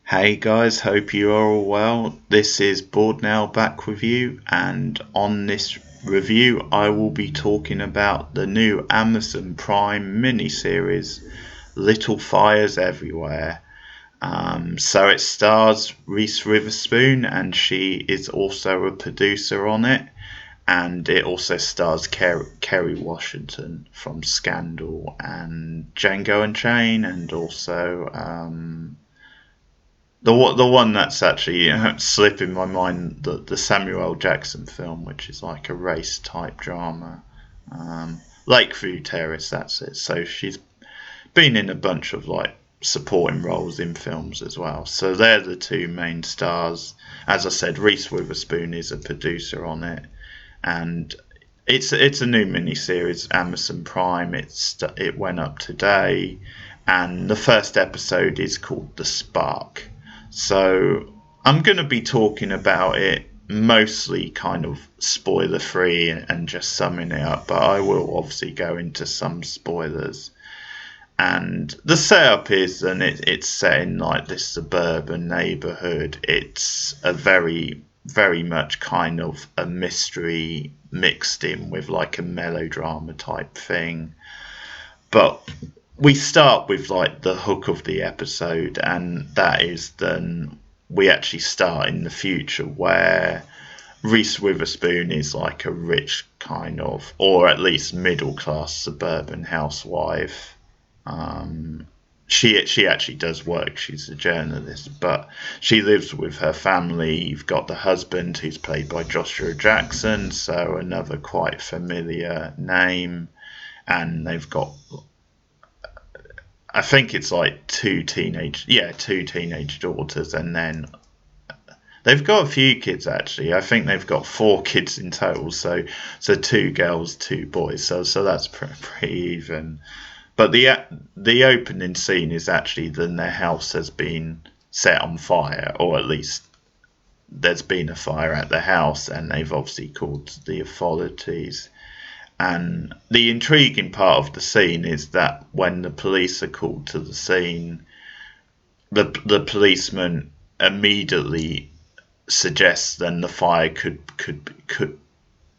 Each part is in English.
Hey guys, hope you are all well. This is Board Now back with you, and on this review, I will be talking about the new Amazon Prime miniseries, Little Fires Everywhere. So it stars Reese Witherspoon, and she is also a producer on it, and it also stars Kerry Washington from Scandal and Django Unchained, and also the one that's actually slipping my mind, the Samuel L. Jackson film, which is like a race type drama. Lakeview Terrace, that's it. So she's been in a bunch of like supporting roles in films as well. So they're the two main stars. As I said, Reese Witherspoon is a producer on it, and it's a new miniseries, Amazon Prime. It went up today, and the first episode is called The Spark. So I'm going to be talking about it mostly kind of spoiler free and just summing it up, but I will obviously go into some spoilers. And the setup is, and it's set in like this suburban neighborhood. It's a very much kind of a mystery mixed in with like a melodrama type thing. But we start with like the hook of the episode, and that is then we actually start in the future where Reese Witherspoon is like a rich kind of, or at least middle class suburban housewife. She actually does work. She's a journalist, but she lives with her family. You've got the husband, who's played by Joshua Jackson, so another quite familiar name, and they've got, I think it's like two teenage daughters, and then they've got a few kids actually. I think they've got four kids in total. So two girls, two boys. So that's pretty even. But the opening scene is actually then their house has been set on fire, or at least there's been a fire at the house, and they've obviously called the authorities. And the intriguing part of the scene is that when the police are called to the scene, the policeman immediately suggests then the fire could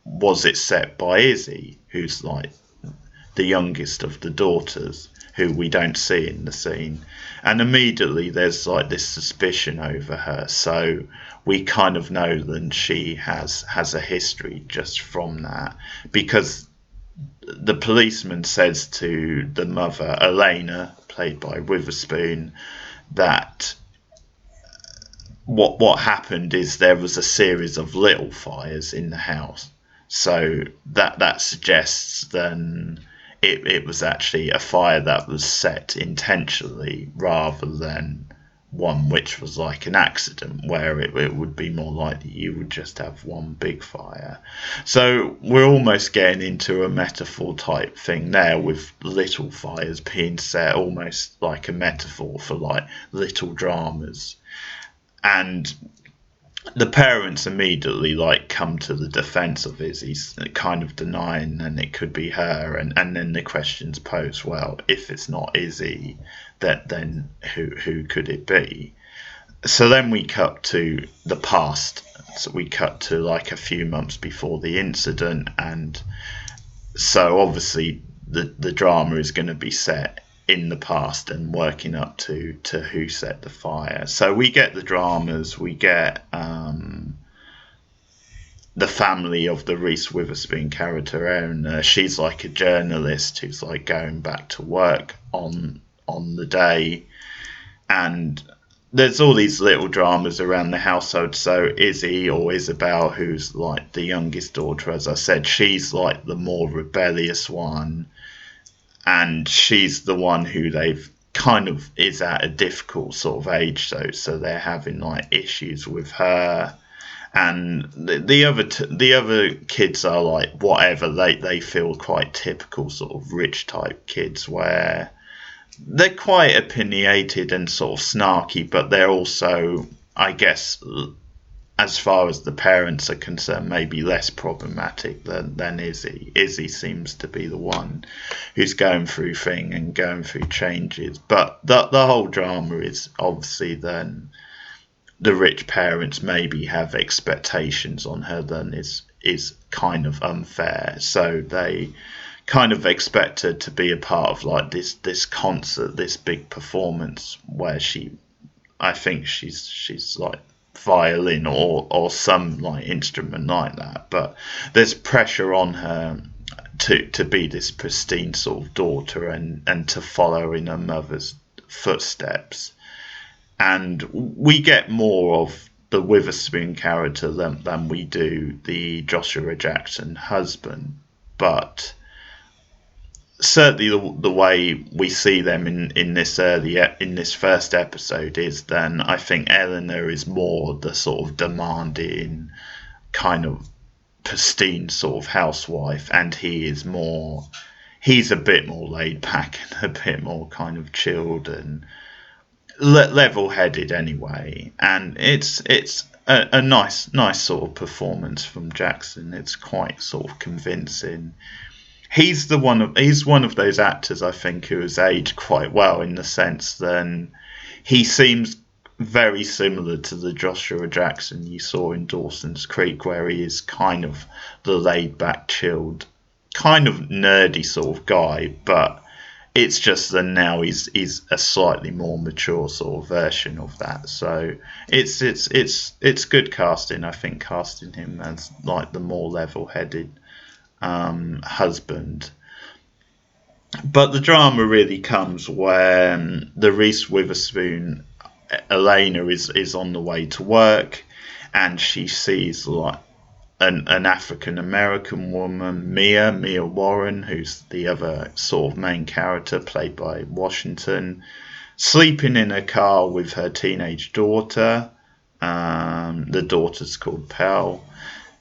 was it set by Izzy, who's like the youngest of the daughters, who we don't see in the scene. And immediately there's like this suspicion over her. So we kind of know that she has a history just from that, because the policeman says to the mother, Elena, played by Witherspoon, that what happened is there was a series of little fires in the house. So that suggests then it was actually a fire that was set intentionally, rather than one which was like an accident, where it would be more likely you would just have one big fire. So we're almost getting into a metaphor type thing there, with little fires being set almost like a metaphor for like little dramas. And the parents immediately like come to the defense of Izzy, kind of denying and it could be her, and then the questions posed, well, if it's not Izzy, that then who could it be? So then we cut to the past. So we cut to like a few months before the incident, and so obviously the drama is going to be set in the past and working up to who set the fire. So we get the dramas, we get the family of the Reese Witherspoon character, and she's like a journalist who's like going back to work on the day, and there's all these little dramas around the household. So Izzy, or Isabel, who's like the youngest daughter, as I said, she's like the more rebellious one, and she's the one who they've kind of is at a difficult sort of age, so they're having like issues with her. And the other kids are like whatever, they feel quite typical sort of rich type kids, where they're quite opinionated and sort of snarky, but they're also, I guess, as far as the parents are concerned, maybe less problematic than Izzy. Izzy seems to be the one who's going through things and going through changes. But the whole drama is obviously then the rich parents maybe have expectations on her that is kind of unfair. So they kind of expect her to be a part of like this concert, this big performance where I think she's like violin or some like instrument like that, but there's pressure on her to be this pristine sort of daughter and to follow in her mother's footsteps. And we get more of the Witherspoon character than we do the Joshua Jackson husband, but certainly the way we see them in this first episode is then I think Eleanor is more the sort of demanding kind of pristine sort of housewife, and he's a bit more laid back and a bit more kind of chilled and level headed anyway. And it's a nice sort of performance from Jackson. It's quite sort of convincing. He's one of those actors I think who has aged quite well, in the sense that he seems very similar to the Joshua Jackson you saw in Dawson's Creek, where he is kind of the laid back, chilled, kind of nerdy sort of guy, but it's just that now he's a slightly more mature sort of version of that. So it's good casting. I think casting him as like the more level headed husband. But the drama really comes when the Reese Witherspoon Elena is on the way to work, and she sees like an African American woman, Mia Warren, who's the other sort of main character played by Washington, sleeping in a car with her teenage daughter. The daughter's called Pearl.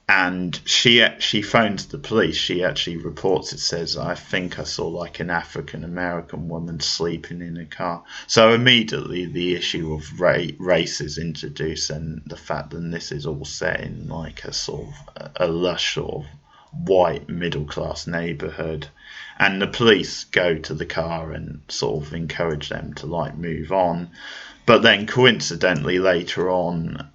And she phones the police. She actually reports it, says, I think I saw like an African American woman sleeping in a car. So immediately the issue of race is introduced, and the fact that this is all set in like a sort of a lush sort of white middle class neighborhood. And the police go to the car and sort of encourage them to like move on. But then coincidentally later on,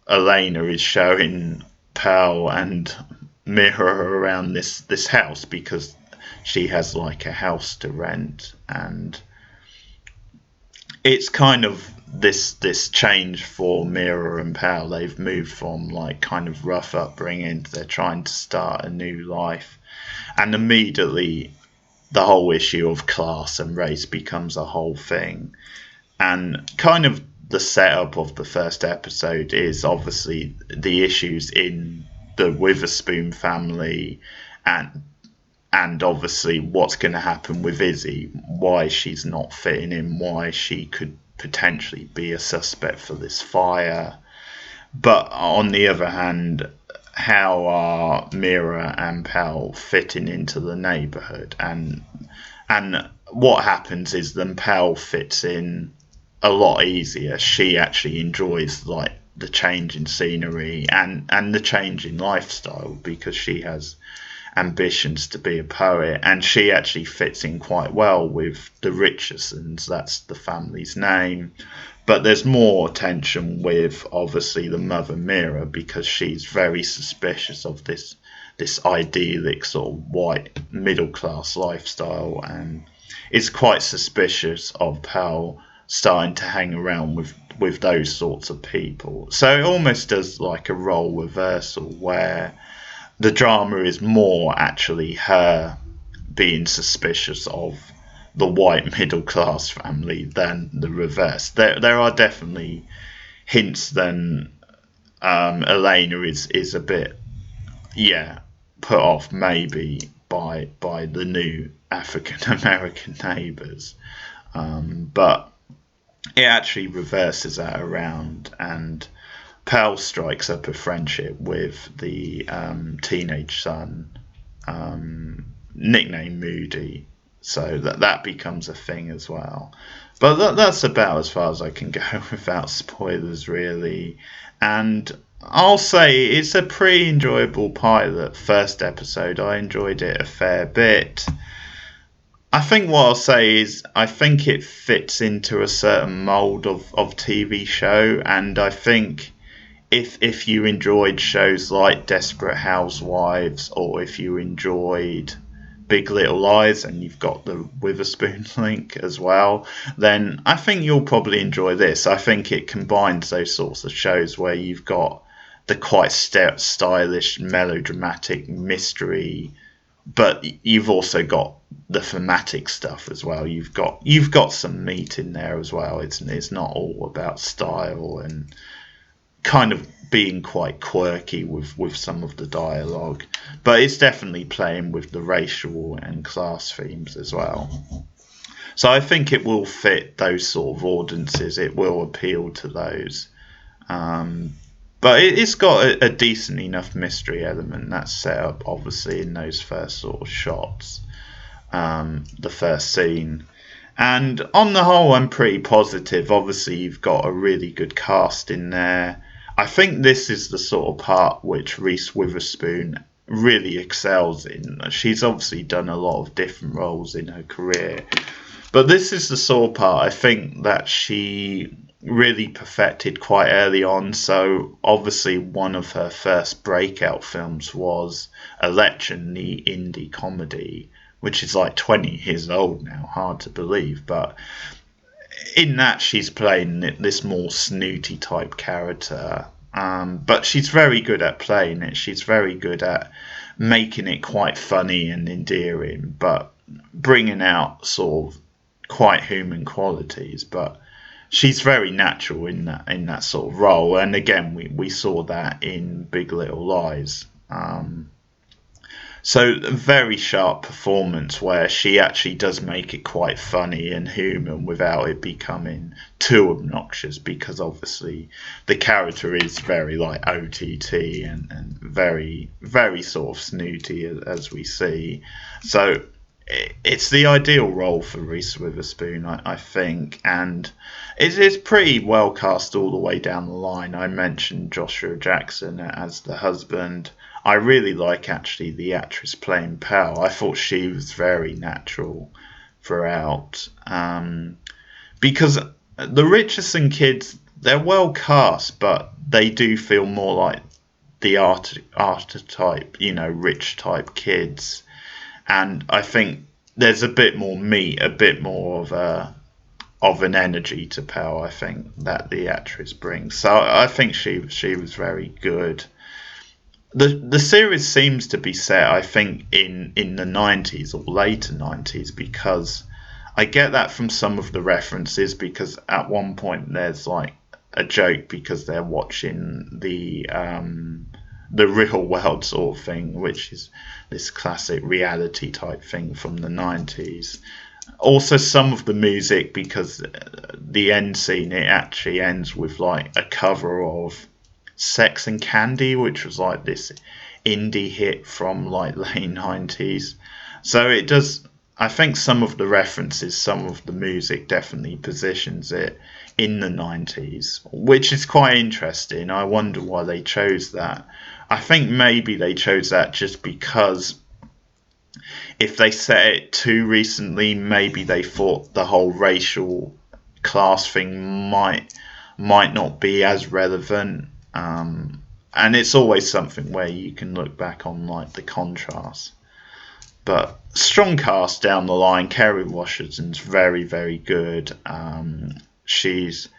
Elena is showing Pearl and Mira around this house because she has like a house to rent, and it's kind of this change for Mira and Pearl. They've moved from like kind of rough upbringing, they're trying to start a new life, and immediately the whole issue of class and race becomes a whole thing. And kind of the setup of the first episode is obviously the issues in the Witherspoon family, and obviously what's going to happen with Izzy, why she's not fitting in, why she could potentially be a suspect for this fire. But on the other hand, how are Mira and Pearl fitting into the neighborhood? And what happens is then Pearl fits in a lot easier. She actually enjoys like the change in scenery and the change in lifestyle, because she has ambitions to be a poet, and she actually fits in quite well with the Richardsons. That's the family's name. But there's more tension with obviously the mother Mira, because she's very suspicious of this idyllic sort of white middle class lifestyle, and is quite suspicious of Pearl starting to hang around with those sorts of people. So it almost does like a role reversal, where the drama is more actually her being suspicious of the white middle class family than the reverse. There are definitely hints then Elena is a bit put off maybe by the new African American neighbours, but it actually reverses that around, and Pearl strikes up a friendship with the teenage son, nicknamed Moody, so that becomes a thing as well. But that's about as far as I can go without spoilers, really. and I'll say it's a pretty enjoyable pilot first episode. I enjoyed it a fair bit. I think what I'll say is I think it fits into a certain mold of TV show, and I think if you enjoyed shows like Desperate Housewives, or if you enjoyed Big Little Lies and you've got the Witherspoon link as well, then I think you'll probably enjoy this. I think it combines those sorts of shows where you've got the quite stylish, melodramatic mystery, but you've also got the thematic stuff as well. You've got some meat in there as well. It's not all about style and kind of being quite quirky with some of the dialogue, but it's definitely playing with the racial and class themes as well. So I think it will fit those sort of audiences. It will appeal to those. But it's got a decent enough mystery element that's set up, obviously, in those first sort of shots, the first scene. And on the whole, I'm pretty positive. Obviously, you've got a really good cast in there. I think this is the sort of part which Reese Witherspoon really excels in. She's obviously done a lot of different roles in her career, but this is the sort of part I think that she really perfected quite early on. So obviously one of her first breakout films was Election, the indie comedy, which is like 20 years old now, hard to believe, but in that she's playing this more snooty type character, but she's very good at playing it. She's very good at making it quite funny and endearing, but bringing out sort of quite human qualities. But she's very natural in that sort of role, and again we saw that in Big Little Lies. So a very sharp performance where she actually does make it quite funny and human without it becoming too obnoxious, because obviously the character is very like OTT and very, very sort of snooty as we see. So it's the ideal role for Reese Witherspoon, I think, and it's pretty well cast all the way down the line. I mentioned Joshua Jackson as the husband. I really like actually the actress playing Pell. I thought she was very natural throughout, because the Richardson kids, they're well cast, but they do feel more like the archetype, rich type kids. And I think there's a bit more meat, a bit more of an energy to Pell, I think, that the actress brings. So I think she was very good. The series seems to be set, I think, in the 90s or later 90s, because I get that from some of the references, because at one point there's like a joke because they're watching the real world sort of thing, which is this classic reality type thing from the 90s. Also some of the music, because the end scene, it actually ends with like a cover of Sex and Candy, which was like this indie hit from like late 90s. So it does, I think some of the references, some of the music definitely positions it in the 90s, which is quite interesting. I wonder why they chose that. I think maybe they chose that just because if they set it too recently, maybe they thought the whole racial class thing might not be as relevant. And it's always something where you can look back on like the contrast. But strong cast down the line. Kerry Washington's very, very good. She's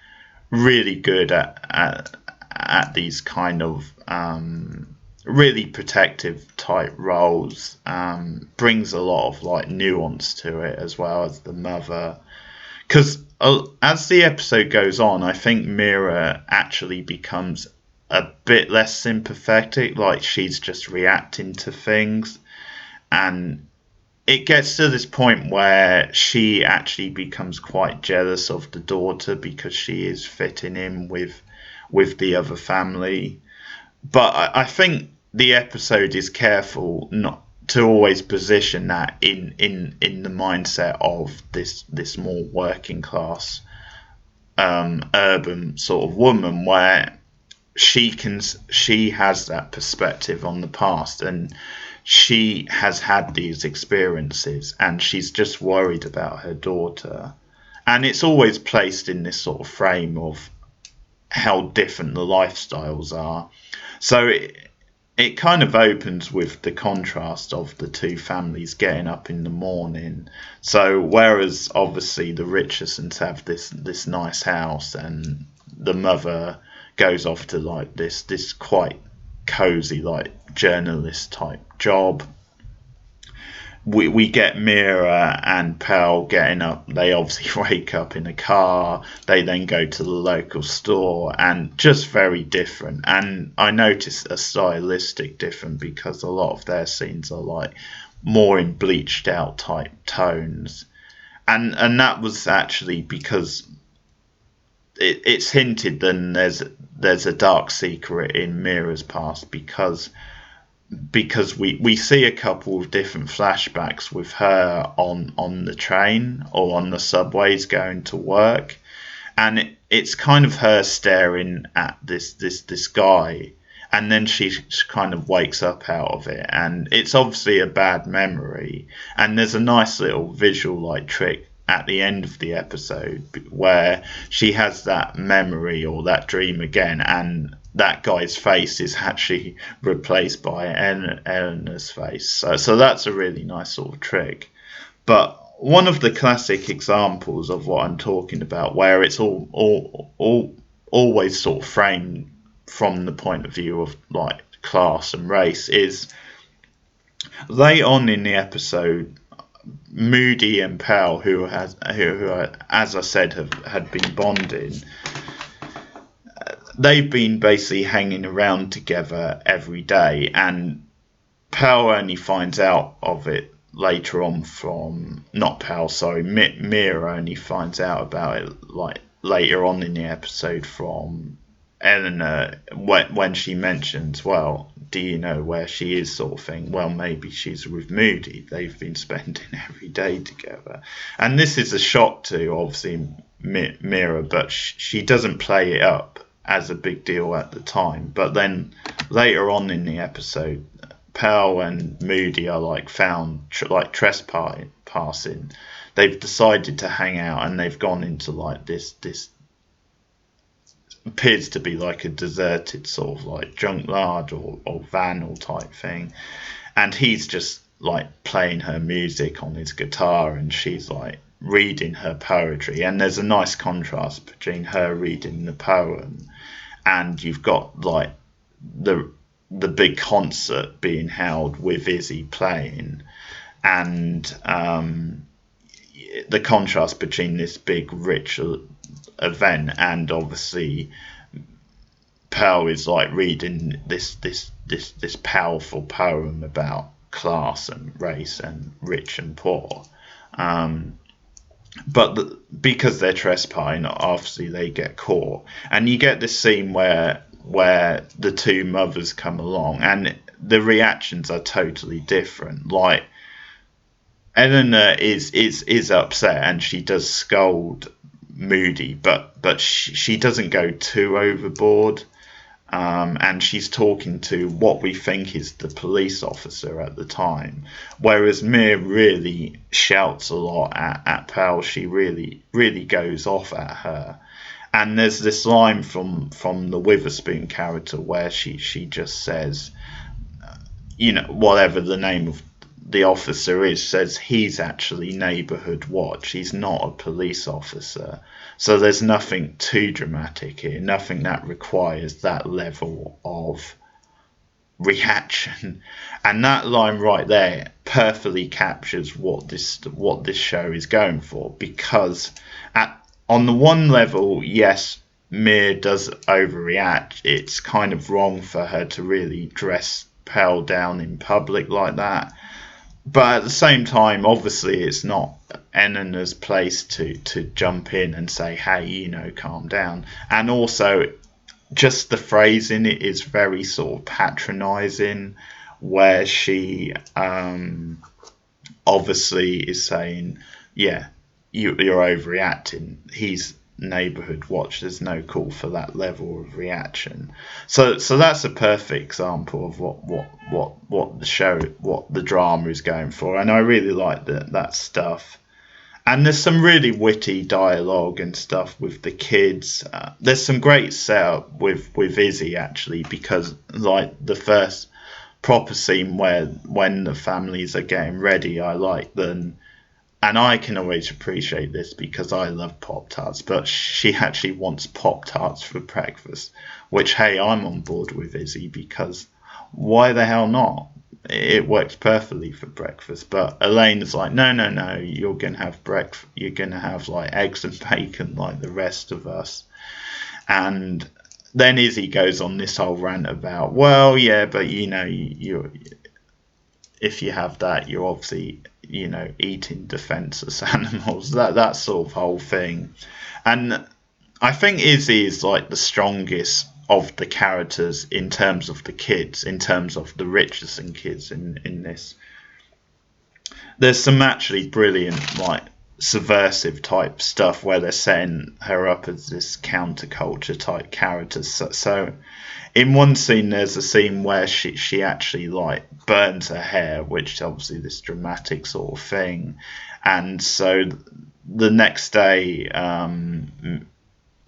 really good at these kind of really protective type roles. Brings a lot of like nuance to it, as well as the mother. Because as the episode goes on, I think Mira actually becomes a bit less sympathetic, like she's just reacting to things, and it gets to this point where she actually becomes quite jealous of the daughter because she is fitting in with the other family. But I think the episode is careful not to always position that in the mindset of this more working class urban sort of woman, where she has that perspective on the past, and she has had these experiences, and she's just worried about her daughter. And it's always placed in this sort of frame of how different the lifestyles are. So it kind of opens with the contrast of the two families getting up in the morning. So whereas obviously the Richardsons have this nice house, and the mother goes off to like this quite cozy like journalist type job, we get Mira and Pearl getting up. They obviously wake up in a car. They then go to the local store, and just very different. And I noticed a stylistic different, because a lot of their scenes are like more in bleached out type tones, and that was actually because it's hinted then there's a dark secret in Mira's past, because we see a couple of different flashbacks with her on the train or on the subways going to work, and it's kind of her staring at this guy, and then she kind of wakes up out of it, and it's obviously a bad memory. And there's a nice little visual like trick at the end of the episode where she has that memory or that dream again, and that guy's face is actually replaced by Eleanor's face. So that's a really nice sort of trick. But one of the classic examples of what I'm talking about, where it's always sort of framed from the point of view of like class and race, is late on in the episode, Moody and Pearl, who as I said had been bonding, they've been basically hanging around together every day, and Pearl only finds out of it later on from, not Pearl, sorry, Mira only finds out about it like later on in the episode from Eleanor, when she mentions, well, do you know where she is, sort of thing. Well, maybe she's with Moody. They've been spending every day together. And this is a shock to, obviously, Mira, but she doesn't play it up as a big deal at the time. But then later on in the episode, Pearl and Moody are like found like trespassing. They've decided to hang out, and they've gone into like this appears to be like a deserted sort of like junkyard or van or type thing, and he's just like playing her music on his guitar, and she's like reading her poetry, and there's a nice contrast between her reading the poem, and you've got like the big concert being held with Izzy playing, and the contrast between this big rich event, and obviously Pearl is like reading this powerful poem about class and race and rich and poor, but because they're trespassing, obviously they get caught, and you get this scene where the two mothers come along, and the reactions are totally different. Like Eleanor is upset, and she does scold Moody, but she doesn't go too overboard, and she's talking to what we think is the police officer at the time, whereas Mir really shouts a lot at Pearl. She really goes off at her, and there's this line from the Witherspoon character where she just says, whatever the name of the officer is, says he's actually neighbourhood watch, he's not a police officer. So there's nothing too dramatic here, nothing that requires that level of reaction, and that line right there perfectly captures what this show is going for, because on the one level, yes, Mir does overreact. It's kind of wrong for her to really dress Pearl down in public like that. But at the same time, obviously, it's not Eleanor's place to jump in and say, hey, calm down. And also, just the phrasing, it is very sort of patronising, where she obviously is saying, yeah, you're overreacting. He's neighborhood watch. There's no call for that level of reaction. So that's a perfect example of what the show, what the drama is going for, and I really like that stuff. And there's some really witty dialogue and stuff with the kids. There's some great setup with Izzy, actually, because like the first proper scene where when the families are getting ready, I like them. And I can always appreciate this because I love Pop Tarts, but she actually wants Pop Tarts for breakfast, which, hey, I'm on board with Izzy, because why the hell not? It works perfectly for breakfast. But Elaine is like, no, you're gonna have breakfast. You're gonna have like eggs and bacon like the rest of us. And then Izzy goes on this whole rant about, well, yeah, but you if you have that, you're obviously eating defenseless animals. That sort of whole thing. And I think Izzy is like the strongest of the characters in terms of the kids, in terms of the Richardson kids in this. There's some actually brilliant, like, subversive type stuff where they're setting her up as this counterculture type character. So in one scene, there's a scene where she actually like burns her hair, which is obviously this dramatic sort of thing. And so the next day,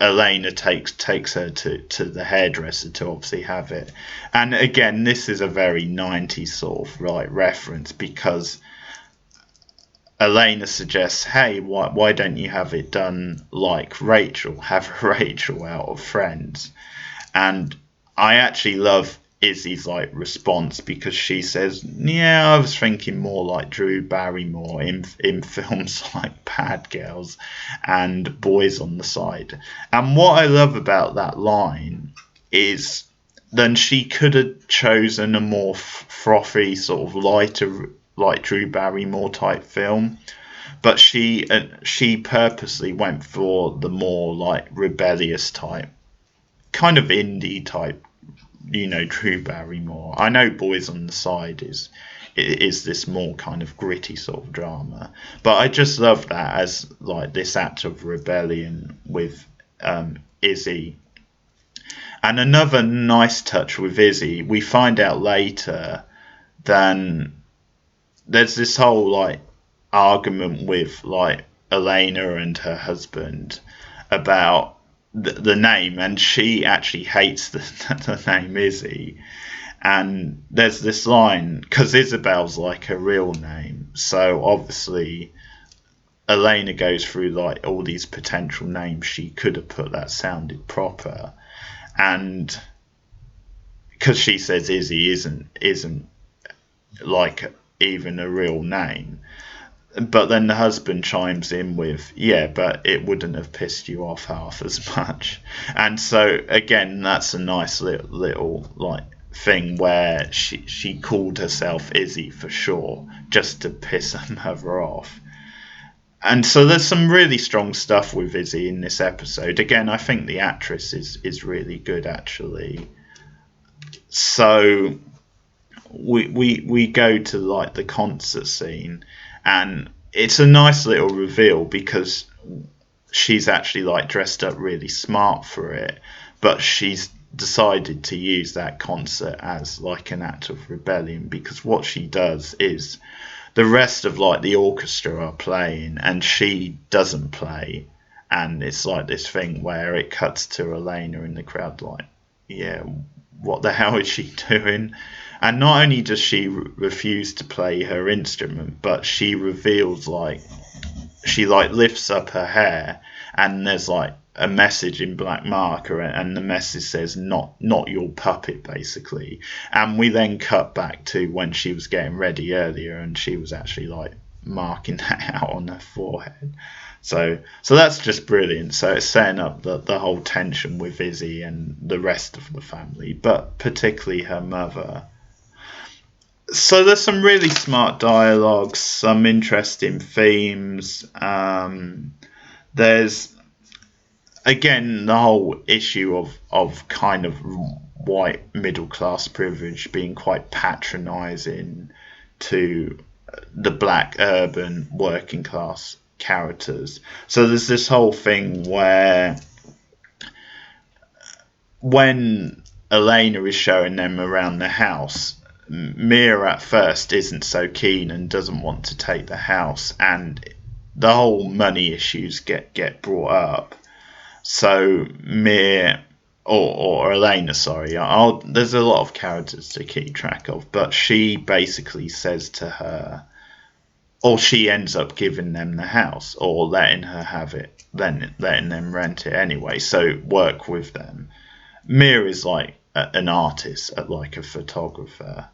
Elena takes her to the hairdresser to obviously have it. And again, this is a very 90s sort of like reference, because Elena suggests, hey, why don't you have it done like Rachel? Have Rachel out of Friends. And I actually love Izzy's like response, because she says, yeah, I was thinking more like Drew Barrymore in films like Bad Girls and Boys on the Side. And what I love about that line is then she could have chosen a more frothy, sort of lighter, like Drew Barrymore type film, but she purposely went for the more like rebellious type, kind of indie type, Drew Barrymore. I know Boys on the Side is this more kind of gritty sort of drama, but I just love that as like this act of rebellion with Izzy. And another nice touch with Izzy, we find out later, then there's this whole like argument with like Elena and her husband about the name, and she actually hates the name Izzy. And there's this line, because Isabel's like her real name, so obviously Elena goes through like all these potential names she could have put that sounded proper, and because she says Izzy isn't like even a real name. But then the husband chimes in with, yeah, but it wouldn't have pissed you off half as much. And so again, that's a nice little like thing where she called herself Izzy for sure, just to piss her mother off. And so there's some really strong stuff with Izzy in this episode. Again, I think the actress is really good, actually. So we go to like the concert scene, and it's a nice little reveal because she's actually like dressed up really smart for it, but she's decided to use that concert as like an act of rebellion, because what she does is the rest of like the orchestra are playing and she doesn't play, and it's like this thing where it cuts to Elena in the crowd like, yeah, what the hell is she doing? And not only does she refuse to play her instrument, but she reveals like she like lifts up her hair, and there's like a message in black marker, and the message says not your puppet, basically. And we then cut back to when she was getting ready earlier, and she was actually like marking that out on her forehead. So that's just brilliant. So it's setting up the whole tension with Izzy and the rest of the family, but particularly her mother. So there's some really smart dialogues, some interesting themes. There's again the whole issue of kind of white middle class privilege being quite patronising to the black urban working class characters. So there's this whole thing where when Elena is showing them around the house, Mia at first isn't so keen and doesn't want to take the house, and the whole money issues get brought up. So Mia or Elena, sorry, there's a lot of characters to keep track of, but she basically says to her, or she ends up giving them the house or letting her have it, then letting them rent it anyway. So work with them. Mia is like an artist, like a photographer.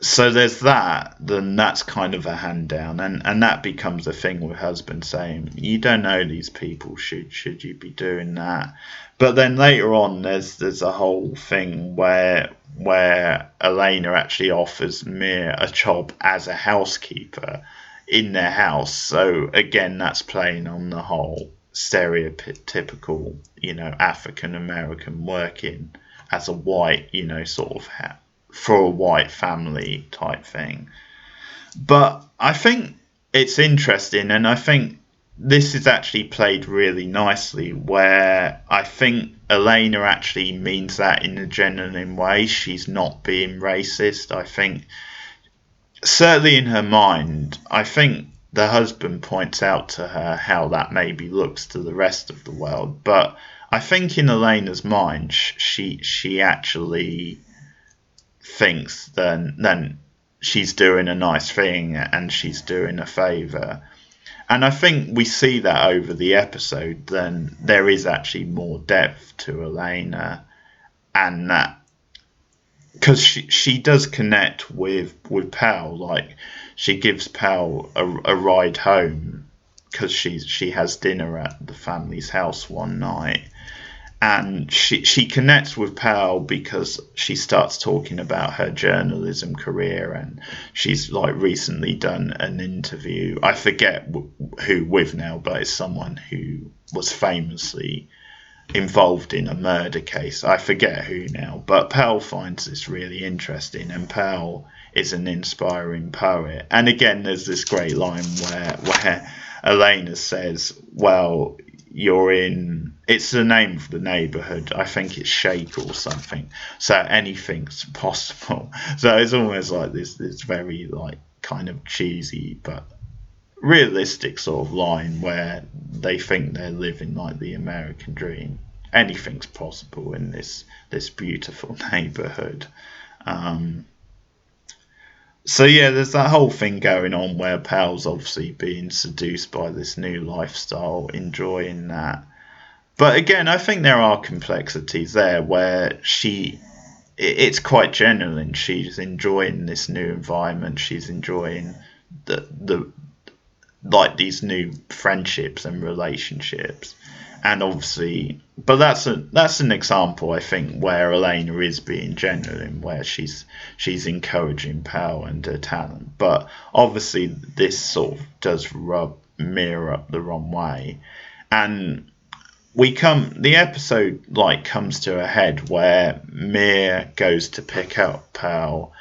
So there's that. Then that's kind of a hand down, and that becomes a thing with husband saying, "You don't know these people. Should you be doing that?" But then later on, there's a whole thing where Elena actually offers Mia a job as a housekeeper in their house. So again, that's playing on the whole stereotypical, African American working as a white, sort of for a white family type thing. But I think it's interesting, and I think this is actually played really nicely, where I think Elena actually means that in a genuine way. She's not being racist. I think, certainly in her mind, I think the husband points out to her how that maybe looks to the rest of the world. But I think in Elena's mind, she actually thinks then she's doing a nice thing and she's doing a favour. And I think we see that over the episode, then there is actually more depth to Elena, and that because she does connect with Pal. Like, she gives Pal a ride home because she has dinner at the family's house one night, and she connects with Pal because she starts talking about her journalism career, and she's like recently done an interview. I forget who with now, but it's someone who was famously involved in a murder case. I forget who now, but Pal finds this really interesting, and Pal is an inspiring poet. And again, there's this great line where Elena says, well, you're in, it's the name of the neighborhood, I think it's Shake or something, so anything's possible. So it's almost like this very like kind of cheesy but realistic sort of line where they think they're living like the American dream. Anything's possible in this beautiful neighborhood. So yeah, there's that whole thing going on where Pal's obviously being seduced by this new lifestyle, enjoying that. But again, I think there are complexities there where it's quite genuine. She's enjoying this new environment. She's enjoying the like these new friendships and relationships. And obviously, but that's an example, I think, where Elena is being genuine, where she's encouraging Pal and her talent. But obviously, this sort of does rub Mia up the wrong way, and the episode like comes to a head where Mia goes to pick up Pal,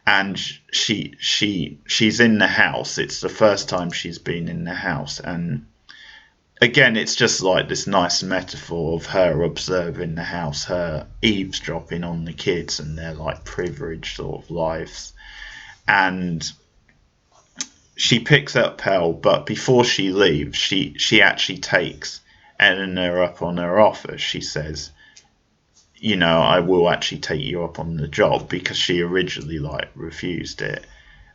and she's in the house. It's the first time she's been in the house, and again, it's just like this nice metaphor of her observing the house, her eavesdropping on the kids and their like privileged sort of lives. And she picks up Pell, but before she leaves, she actually takes Eleanor up on her offer. She says, I will actually take you up on the job, because she originally like refused it.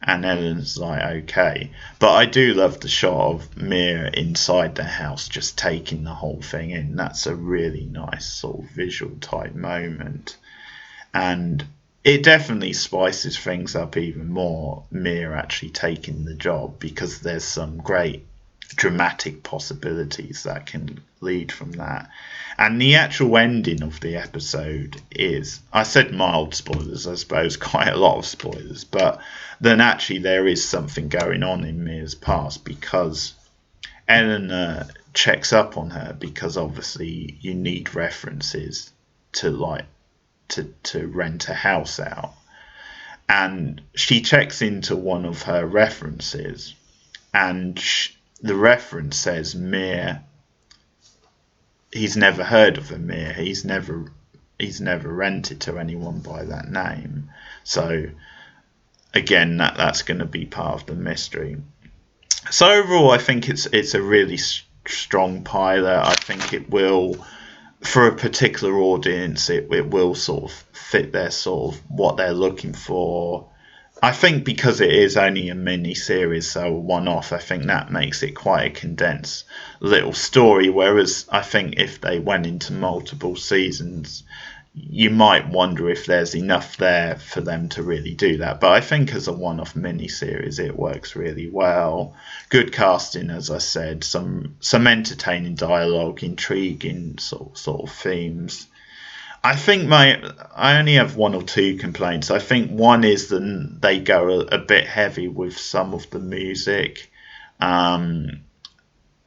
And Ellen's like, okay. But I do love the shot of Mia inside the house just taking the whole thing in. That's a really nice sort of visual type moment. And it definitely spices things up even more, Mia actually taking the job, because there's some great dramatic possibilities that can lead from that. And the actual ending of the episode is, I said mild spoilers, I suppose quite a lot of spoilers, but then actually there is something going on in Mia's past, because Eleanor checks up on her, because obviously you need references to rent a house out. and she checks into one of her references, and the reference says Mir. He's never heard of a Mir. He's never rented to anyone by that name. So again, that's going to be part of the mystery. So overall, I think it's a really strong pilot. I think it will, for a particular audience, it will sort of fit their sort of what they're looking for. I think because it is only a mini series, so one off, I think that makes it quite a condensed little story. Whereas I think if they went into multiple seasons, you might wonder if there's enough there for them to really do that. But I think as a one off mini series, it works really well. Good casting, as I said, some entertaining dialogue, intriguing sort of themes. I think I only have one or two complaints. I think one is that they go a bit heavy with some of the music. Um,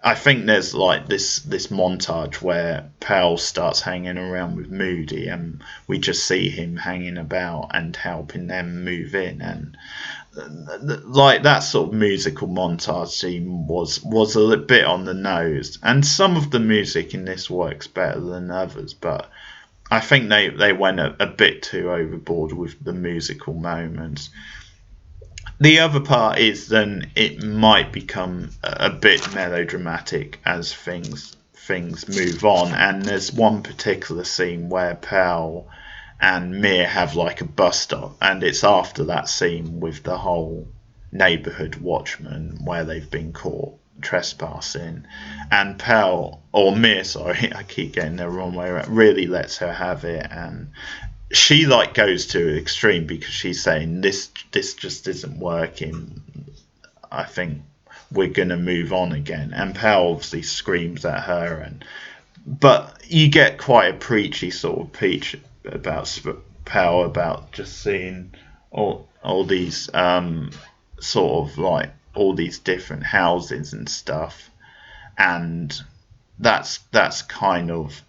I think there's like this montage where Pell starts hanging around with Moody, and we just see him hanging about and helping them move in, and like that sort of musical montage scene was a bit on the nose. And some of the music in this works better than others, but I think they went a bit too overboard with the musical moments. The other part is then it might become a bit melodramatic as things move on. And there's one particular scene where Pell and Mir have like a bus stop, and it's after that scene with the whole neighborhood watchman where they've been caught trespassing, and Pell, or Mir, sorry, I keep getting the wrong way around, really lets her have it, and she like goes to an extreme because she's saying this just isn't working. I think we're gonna move on again, and Pell obviously screams at her, and but you get quite a preachy sort of peach about Pell about just seeing all these sort of like all these different houses and stuff, and that's kind of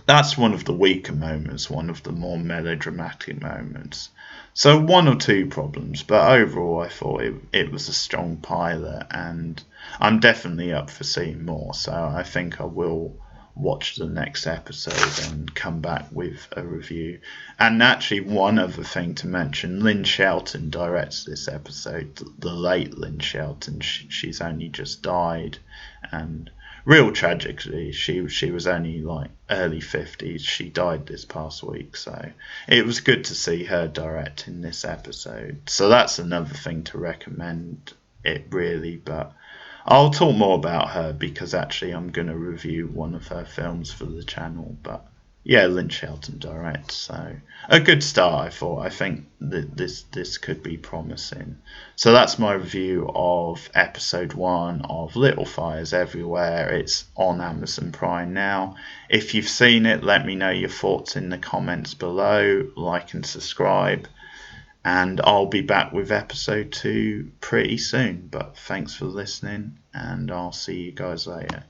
that's one of the weaker moments, one of the more melodramatic moments. So one or two problems, but overall I thought it was a strong pilot, and I'm definitely up for seeing more. So I think I will watch the next episode and come back with a review. And actually, one other thing to mention: Lynn Shelton directs this episode. The late Lynn Shelton, she's only just died, and real tragically, she was only like early 50s. She died this past week, so it was good to see her directing this episode. So that's another thing to recommend it really, but I'll talk more about her because actually I'm going to review one of her films for the channel. But yeah, Lynn Shelton directs, so a good start. I thought. I think that this could be promising. So that's my review of episode 1 of Little Fires Everywhere. It's on Amazon Prime now. If you've seen it, let me know your thoughts in the comments below. Like and subscribe. And I'll be back with episode 2 pretty soon. But thanks for listening, and I'll see you guys later.